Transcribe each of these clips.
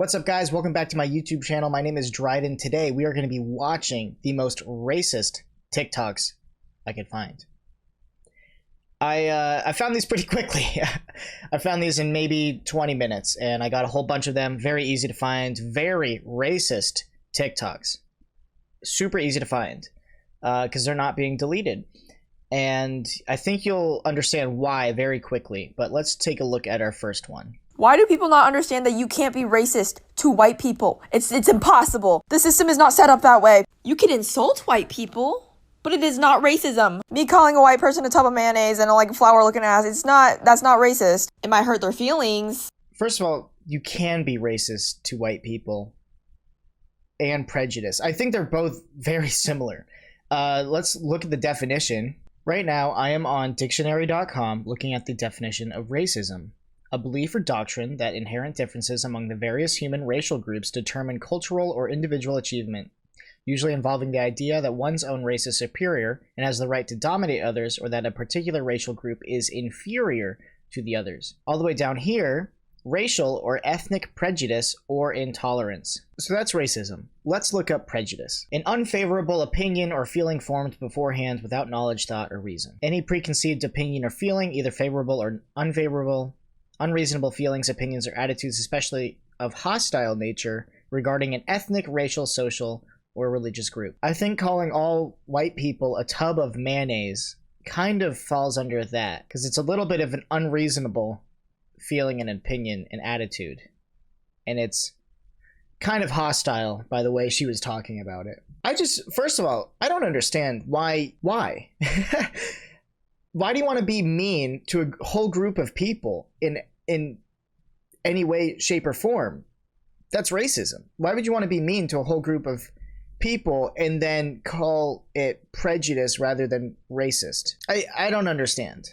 What's up, guys? Welcome back to my YouTube channel. My name is Dryden. Today we are going to be watching the most racist TikToks I could find. I found these pretty quickly. I found these in maybe 20 minutes, and I got a whole bunch of them. Very easy to find. Very racist TikToks. Super easy to find because they're not being deleted. And I think you'll understand why very quickly. But let's take a look at our first one. Why do people not understand that you can't be racist to white people? It's impossible. The system is not set up that way. You can insult white people, but it is not racism. Me calling a white person a tub of mayonnaise and a flower looking ass, that's not racist. It might hurt their feelings. First of all, you can be racist to white people and prejudice. I think they're both very similar. Let's look at the definition. Right now, I am on dictionary.com looking at the definition of racism. A belief or doctrine that inherent differences among the various human racial groups determine cultural or individual achievement, usually involving the idea that one's own race is superior and has the right to dominate others, or that a particular racial group is inferior to the others. All the way down here, racial or ethnic prejudice or intolerance. So that's racism. Let's look up prejudice. An unfavorable opinion or feeling formed beforehand without knowledge, thought, or reason. Any preconceived opinion or feeling, either favorable or unfavorable, unreasonable feelings, opinions, or attitudes, especially of hostile nature, regarding an ethnic, racial, social, or religious group. I think calling all white people a tub of mayonnaise kind of falls under that, because it's a little bit of an unreasonable feeling and opinion and attitude. And it's kind of hostile by the way she was talking about it. First of all, I don't understand why? Why do you want to be mean to a whole group of people in any way, shape, or form? That's racism. Why would you want to be mean to a whole group of people and then call it prejudice rather than racist? I don't understand.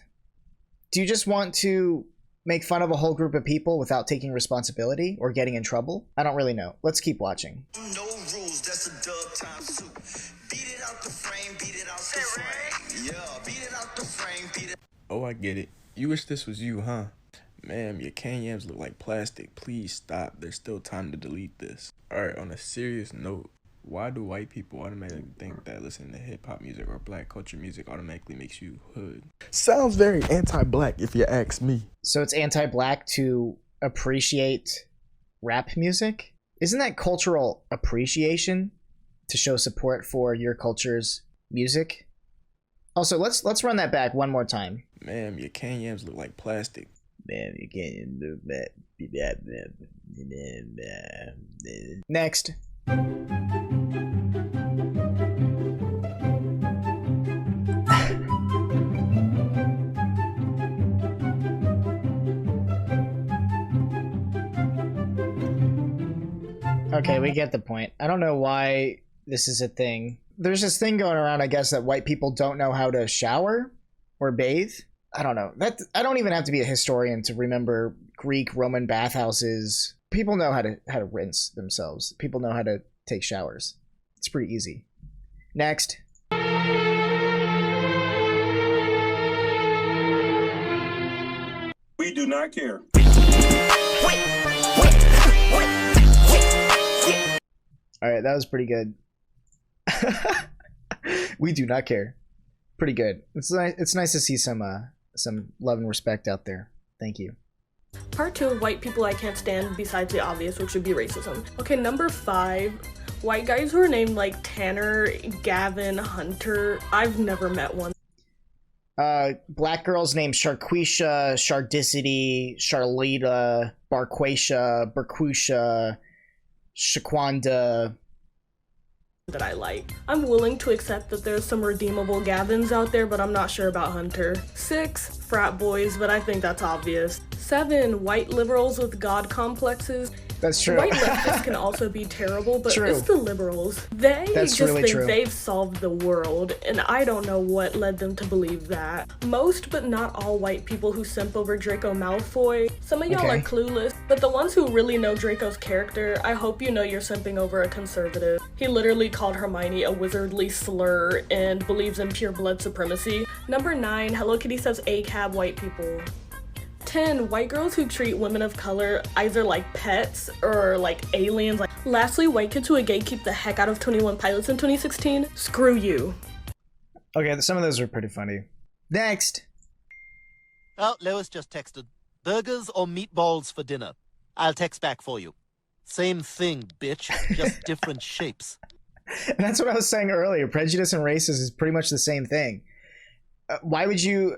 Do you just want to make fun of a whole group of people without taking responsibility or getting in trouble? I don't really know. Let's keep watching. No rules, that's a dub time suit. Beat it out the frame, beat it out the frame. Yeah, beat it out the frame, beat it. Oh, I get it. You wish this was you, huh? Ma'am, your canned yams look like plastic. Please stop. There's still time to delete this. Alright, on a serious note, why do white people automatically think that listening to hip-hop music or black culture music automatically makes you hood? Sounds very anti-black if you ask me. So it's anti-black to appreciate rap music? Isn't that cultural appreciation to show support for your culture's music? Also, let's run that back one more time. Ma'am, your canned yams look like plastic. Ma'am, you can't do that. Next. Okay, we get the point. I don't know why this is a thing. There's this thing going around, I guess, that white people don't know how to shower or bathe. I don't know. I don't even have to be a historian to remember Greek, Roman bathhouses. People know how to rinse themselves. People know how to take showers. It's pretty easy. Next. We do not care. All right, that was pretty good. We do not care. Pretty good. It's nice to see some love and respect out there. Thank you. Part 2 of white people I can't stand besides the obvious, which would be racism. Okay, number 5, white guys who are named like Tanner, Gavin, Hunter. I've never met one. Black girls named Sharquisha, Shardicity, Charlita, Barquacia, Barquisha, Shaquanda. That I like. I'm willing to accept that there's some redeemable Gavins out there, but I'm not sure about Hunter. 6, frat boys, but I think that's obvious. 7, white liberals with god complexes. That's true. White leftists can also be terrible, but True. it's the liberals. They That's just really think true. they've solved the world, and I don't know what led them to believe that. Most, but not all white people who simp over Draco Malfoy. Some of y'all Okay. are clueless, but the ones who really know Draco's character, I hope you know you're simping over a conservative. He literally called Hermione a wizardly slur and believes in pure blood supremacy. Number 9, Hello Kitty says ACAB white people. 10. White girls who treat women of color either like pets or like aliens. Lastly, white kids who are gay keep the heck out of 21 Pilots in 2016. Screw you. Okay, some of those are pretty funny. Next. Oh, Lois just texted. Burgers or meatballs for dinner? I'll text back for you. Same thing, bitch. Just different shapes. And that's what I was saying earlier. Prejudice and racism is pretty much the same thing. Why would you...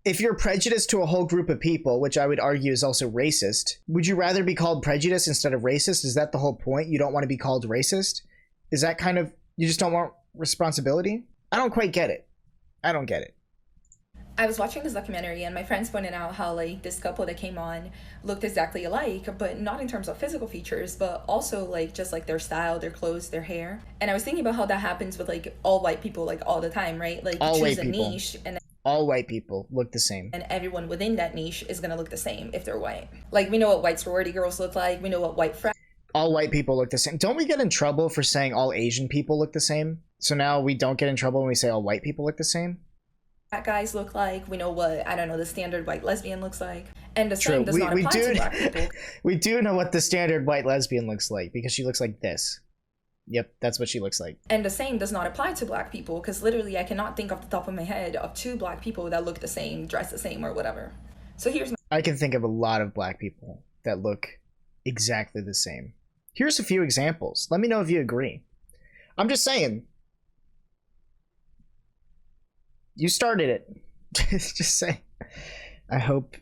if you're prejudiced to a whole group of people, which I would argue is also racist, would you rather be called prejudiced instead of racist? Is that the whole point? You don't want to be called racist? Is that kind of... you just don't want responsibility? I don't quite get it. I don't get it. I was watching this documentary and my friends pointed out how like this couple that came on looked exactly alike, but not in terms of physical features, but also like just like their style, their clothes, their hair. And I was thinking about how that happens with like all white people like all the time, right? Like all you choose white a people. niche and all white people look the same. And everyone within that niche is gonna look the same if they're white. Like we know what white sorority girls look like, we know what white frat. All white people look the same. Don't we get in trouble for saying all Asian people look the same? So now we don't get in trouble when we say all white people look the same? Guys look like, we know what, I don't know, the standard white lesbian looks like. And the True. same does not apply to black people. We do know what the standard white lesbian looks like because she looks like this. Yep, that's what she looks like. And the same does not apply to black people because literally I cannot think off the top of my head of 2 black people that look the same, dress the same, or whatever. So here's I can think of a lot of black people that look exactly the same. Here's a few examples. Let me know if you agree. I'm just saying. You started it. Just say. I hope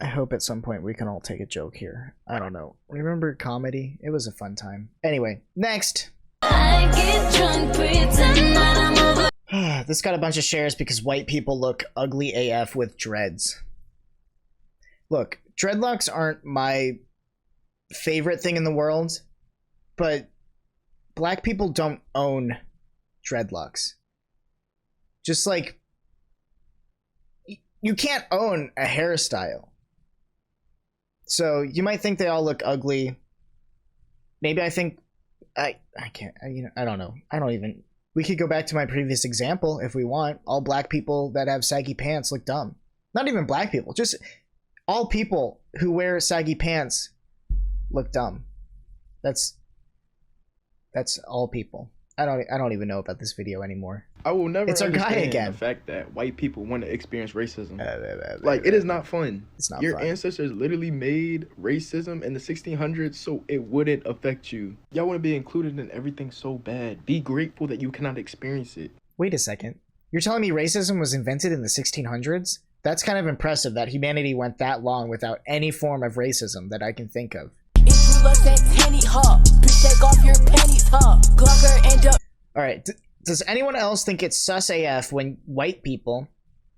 at some point we can all take a joke here. I don't know. Remember comedy? It was a fun time. Anyway, next. I get drunk, pretend that I'm over. This got a bunch of shares because white people look ugly AF with dreads. Look, dreadlocks aren't my favorite thing in the world, but black people don't own dreadlocks. Just like, you can't own a hairstyle. So you might think they all look ugly. Maybe I think, I can't, I don't know. We could go back to my previous example if we want. All black people that have saggy pants look dumb. Not even black people, just all people who wear saggy pants look dumb. That's all people. I don't even know about this video anymore. I will never It's our guy understand again. the fact that white people want to experience racism. Like, it is not fun. It's not Your fun. ancestors literally made racism in the 1600s so it wouldn't affect you. Y'all want to be included in everything so bad. Be grateful that you cannot experience it. Wait a second. You're telling me racism was invented in the 1600s? That's kind of impressive that humanity went that long without any form of racism that I can think of. Alright, does anyone else think it's sus AF when white people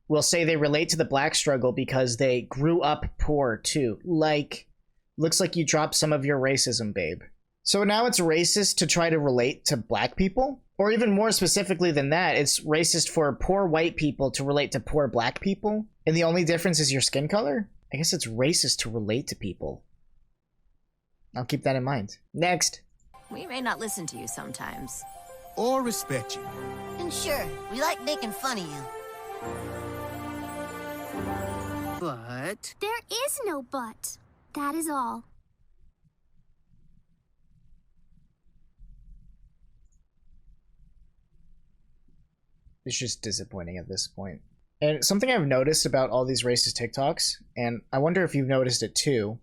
will say they relate to the black struggle because they grew up poor too? Like, looks like you dropped some of your racism, babe. So now it's racist to try to relate to black people? Or even more specifically than that, it's racist for poor white people to relate to poor black people? And the only difference is your skin color? I guess it's racist to relate to people. I'll keep that in mind. Next. We may not listen to you sometimes. Or respect you. And sure, we like making fun of you. But... there is no but. That is all. It's just disappointing at this point. And something I've noticed about all these racist TikToks, and I wonder if you've noticed it too,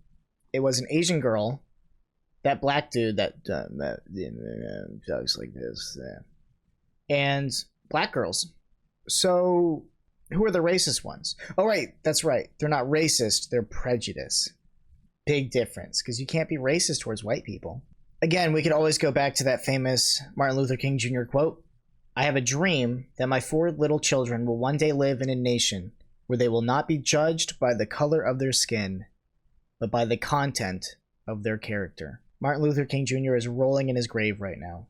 it was an Asian girl, that black dude that talks like this, and black girls. So who are the racist ones? Oh, right, that's right. They're not racist, they're prejudiced. Big difference, because you can't be racist towards white people. Again, we could always go back to that famous Martin Luther King Jr. quote. I have a dream that my 4 little children will one day live in a nation where they will not be judged by the color of their skin, but by the content of their character. Martin Luther King Jr. is rolling in his grave right now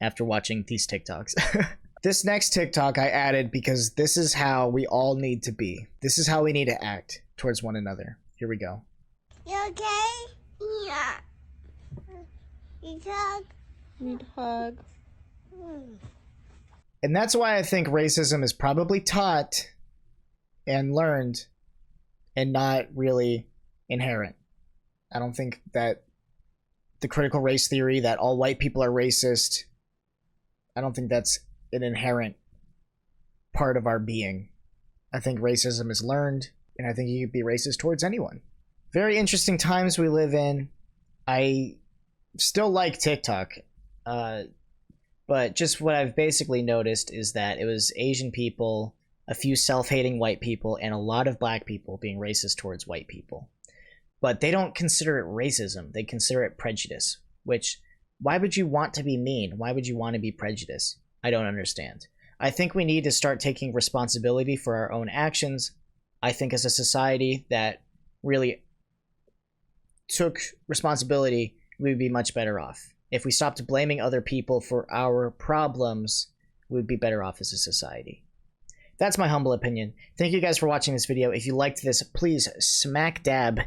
after watching these TikToks. This next TikTok I added because this is how we all need to be. This is how we need to act towards one another. Here we go. You okay? Yeah. You hug? Need hug. And that's why I think racism is probably taught and learned and not really inherent. I don't think that the critical race theory that all white people are racist, I don't think that's an inherent part of our being. I think racism is learned, and I think you could be racist towards anyone. Very interesting times we live in. I still like TikTok, but just what I've basically noticed is that it was Asian people, a few self-hating white people, and a lot of black people being racist towards white people. But they don't consider it racism. They consider it prejudice, which, why would you want to be mean? Why would you want to be prejudiced? I don't understand. I think we need to start taking responsibility for our own actions. I think as a society that really took responsibility, we would be much better off. If we stopped blaming other people for our problems, we would be better off as a society. That's my humble opinion. Thank you guys for watching this video. If you liked this, please smack dab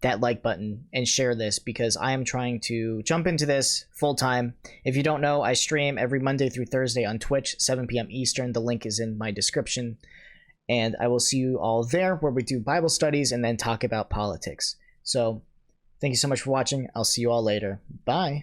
that like button and share this, because I am trying to jump into this full time. If you don't know, I stream every Monday through Thursday on Twitch, 7 p.m. Eastern. The link is in my description. And I will see you all there, where we do Bible studies and then talk about politics. So thank you so much for watching. I'll see you all later. Bye.